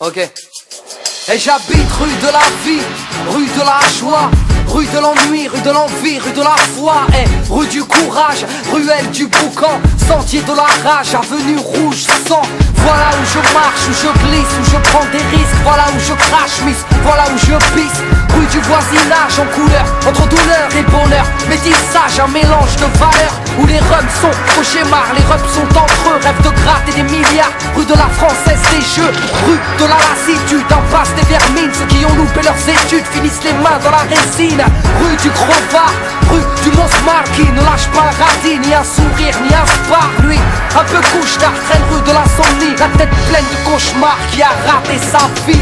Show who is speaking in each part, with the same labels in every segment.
Speaker 1: Ok. Et j'habite rue de la vie, rue de la joie, rue de l'ennui, rue de l'envie, rue de la foi, et rue du courage, ruelle du boucan, sentier de la rage, avenue rouge sang. Voilà où je marche, où je glisse, où je prends des risques, voilà où je crache, miss, voilà où je pisse. Rue du voisinage en couleur, entre douleur et bonheur, métissage, un mélange de valeurs, où les rums sont cauchemars, les rums sont entre eux, rêve de gratte et des milliards. Rue de la Française des jeux, rue de la lassitude, impasse des vermines, ceux qui ont loupé leurs études finissent les mains dans la résine. Rue du Crevard, rue du Mont-Smart, qui ne lâche pas un radis, ni un sourire, ni un spar. Lui, un peu couche-tard, traîne rue de l'insomnie, la tête pleine de cauchemars, qui a raté sa vie.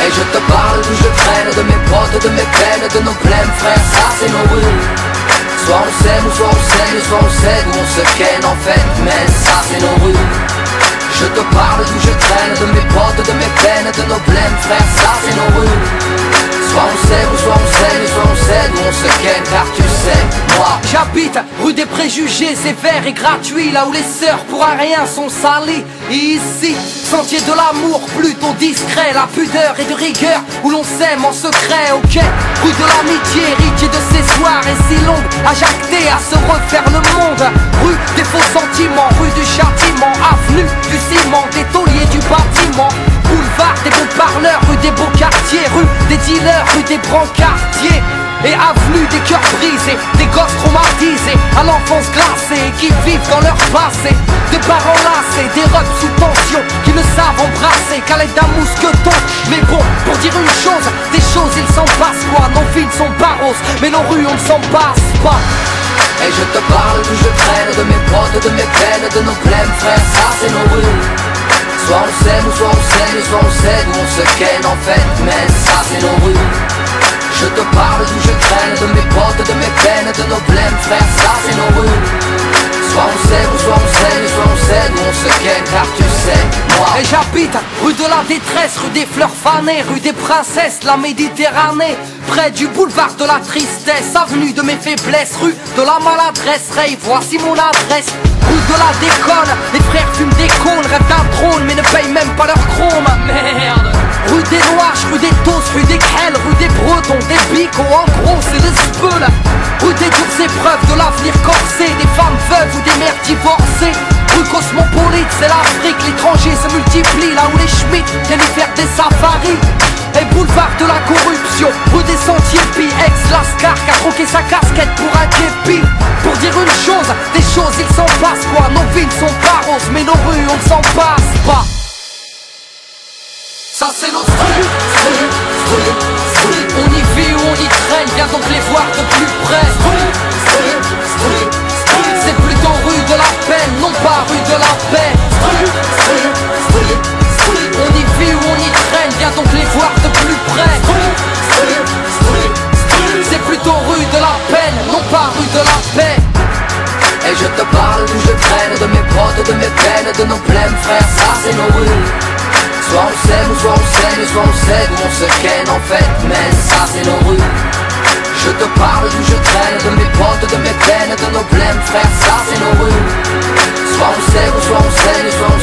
Speaker 2: Et je te parle d'où je traîne, de mes potes, de mes peines, de nos blèmes, frère, ça c'est nos rues. Soit on s'aime, ou soit on saigne, soit on cède, ou on se ken en fait, mais ça c'est nos rues. Je te parle d'où je traîne, de mes potes, de mes peines, de nos blèmes, frère, ça c'est nos rues. Soit on s'aime, ou soit on saigne, soit on cède, ou on se ken, car tu sais, moi
Speaker 1: j'habite rue des préjugés sévères et gratuits, là où les sœurs pour un rien sont salies. Et ici, sentier de l'amour plutôt discret, la pudeur et de rigueur, où l'on s'aime en secret, ok. Rue de l'amitié, héritier de ces soirées si longues, à jacter, à se refaire le monde. Rue des faux sentiments, rue du châtiment, avenue du ciment, des tauliers du bâtiment. Boulevard des bons parleurs, rue des beaux quartiers, rue des dealers, rue des brancardiers. Et avenue des cœurs brisés, des gosses traumatisés, à l'enfance glacée, qui vivent dans leur passé. Des parents lassés, des robes sous tension, qui ne savent embrasser qu'à l'aide d'un mousqueton. Mais bon, pour dire une chose, des choses il s'en passe quoi. Nos villes sont pas roses, mais nos rues on ne s'en passe pas.
Speaker 2: Et je te parle d'où je traîne, de mes potes, de mes peines, de nos blèmes, frère, ça c'est nos rues. Soit on s'aime, ou soit on saigne, soit on cède, ou on se ken en fait, mais ça c'est nos rues. Je te parle d'où je traîne, de mes potes, de mes peines, de nos blèmes, frère, ça c'est nos rues. Soit on s'aime, ou soit on saigne, soit on cède, ou on se ken, car tu sais, moi.
Speaker 1: Et j'habite rue de la détresse, rue des fleurs fanées, rue des princesses, la Méditerranée. Près du boulevard de la tristesse, avenue de mes faiblesses, rue de la maladresse. Ray, voici mon adresse. Rue de la déconne, les frères fument des cônes, rêvent d'un trône mais ne payent même pas leur chrome. Merde. Rue des Noirs, rue des Tosses, rue des Crelles, rue des Bretons, des Bicots, en gros c'est le speul. Rue des dures épreuves de l'avenir corsé, des femmes veuves ou des mères divorcées. Rue cosmopolite, c'est l'Afrique, l'étranger se multiplie, là où les Schmitt viennent y faire des safaris. Et boulevard de la corruption, rue des Sentiers Pis, ex-Lascar qui a troqué sa casquette pour un képi. Pour dire une chose, des choses il s'en passe quoi. Nos villes sont pas roses, mais nos rues on ne s'en passe pas.
Speaker 2: Ça c'est notre rue,
Speaker 1: On y vit ou on y traîne, viens donc les voir de plus près. C'est plutôt rue de la peine, non pas rue de la paix. On y vit ou on y traîne, viens donc les voir de plus près. C'est plutôt rue de la peine, non pas rue de la paix.
Speaker 2: et je te parle d'où je traîne, de mes potes, de mes peines, de nos blèmes, frère, ça c'est nos rues. Soit on s'aime, ou soit on saigne, soit on cède, ou on se ken en fait, mais ça c'est nos rues. Je te parle d'où je traîne, de mes potes, de mes peines, de nos blèmes, frère, ça c'est nos rues. Soit on s'aime, ou soit on saigne, soit on